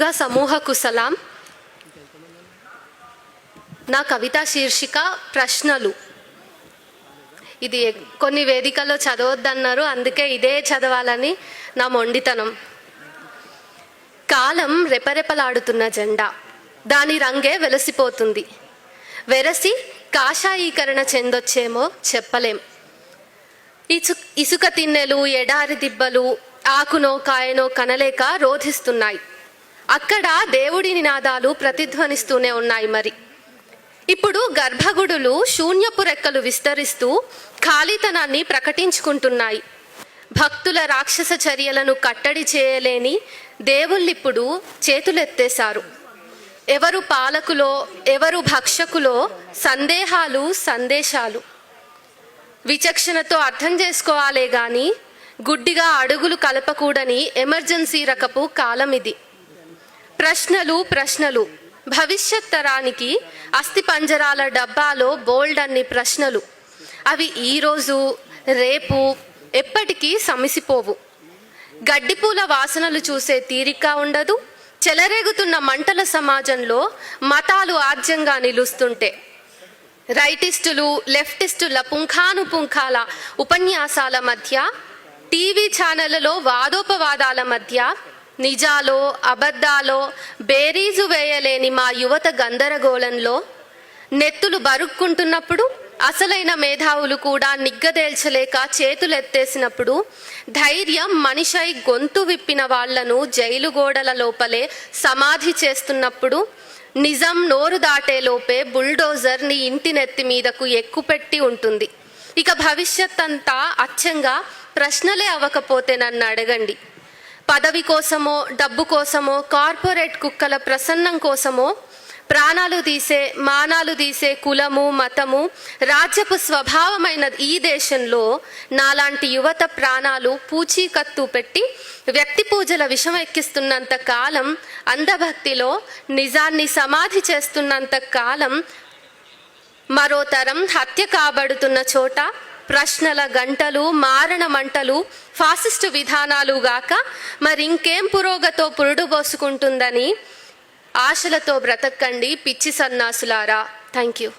ముందుగా సమూహకు సలాం. నా కవితా శీర్షిక ప్రశ్నలు. ఇది కొన్ని వేదికల్లో చదవద్దన్నారు, అందుకే ఇదే చదవాలని నా మొండితనం. కాలం రెపరెపలాడుతున్న జెండా, దాని రంగే వెలసిపోతుంది. వెరసి కాషాయీకరణ చెందొచ్చేమో చెప్పలేం. ఇసుక తిన్నెలు, ఎడారి దిబ్బలు ఆకునో కాయనో కనలేక రోధిస్తున్నాయి. అక్కడ దేవుడి నినాదాలు ప్రతిధ్వనిస్తూనే ఉన్నాయి. మరి ఇప్పుడు గర్భగుడులు శూన్యపు రెక్కలు విస్తరిస్తూ ఖాళీతనాన్ని ప్రకటించుకుంటున్నాయి. భక్తుల రాక్షస చర్యలను కట్టడి చేయలేని దేవుళ్ళిప్పుడు చేతులెత్తేశారు. ఎవరు పాలకులో ఎవరు భక్షకులో సందేశాలు. విచక్షణతో అర్థం చేసుకోవాలే గాని గుడ్డిగా అడుగులు కలపకూడని ఎమర్జెన్సీ రకపు కాలం ఇది. ప్రశ్నలు భవిష్యత్ తరానికి అస్థిపంజరాల డబ్బాలో బోల్డ్ అన్ని ప్రశ్నలు. అవి ఈరోజు రేపు ఎప్పటికీ సమిసిపోవు. గడ్డిపూల వాసనలు చూసే తీరిక ఉండదు. చెలరేగుతున్న మంటల సమాజంలో మతాలు ఆజ్యంగా నిలుస్తుంటే, రైటిస్టులు లెఫ్టిస్టుల పుంఖానుపుంఖాల ఉపన్యాసాల మధ్య, టీవీ ఛానళ్లలో వాదోపవాదాల మధ్య, నిజాలో అబద్ధాలో బేరీజు వేయలేని మా యువత గందరగోళంలో నెత్తులు బరుక్కుంటున్నప్పుడు, అసలైన మేధావులు కూడా నిగ్గదేల్చలేక చేతులెత్తేసినప్పుడు, ధైర్యం మనిషై గొంతు విప్పిన వాళ్లను జైలు గోడల లోపలే సమాధి చేస్తున్నప్పుడు, నిజం నోరు దాటే లోపే బుల్డోజర్ నీ ఇంటి నెత్తి మీదకు ఎక్కుపెట్టి ఉంటుంది. ఇక భవిష్యత్ అంతా అచ్చంగా ప్రశ్నలే అవ్వకపోతే నన్ను అడగండి. పదవి కోసమో డబ్బు కోసమో కార్పొరేట్ కుక్కల ప్రసన్నం కోసమో మానాలు తీసే కులము మతము రాజ్యపు స్వభావమైన ఈ దేశంలో నాలాంటి యువత ప్రాణాలు పూచీకత్తు పెట్టి వ్యక్తి పూజల విషం ఎక్కిస్తున్నంత కాలం, అంధభక్తిలో నిజాన్ని సమాధి చేస్తున్నంత కాలం, మరో తరం హత్య కాబడుతున్న చోట ప్రశ్నల గంటలు, మారణ మంటలు, ఫాసిస్టు విధానాలు గాక మరింకేం పురోగతో పురుడు పోసుకుంటుందని ఆశలతో బ్రతకండి పిచ్చి సన్నాసులారా. Thank you.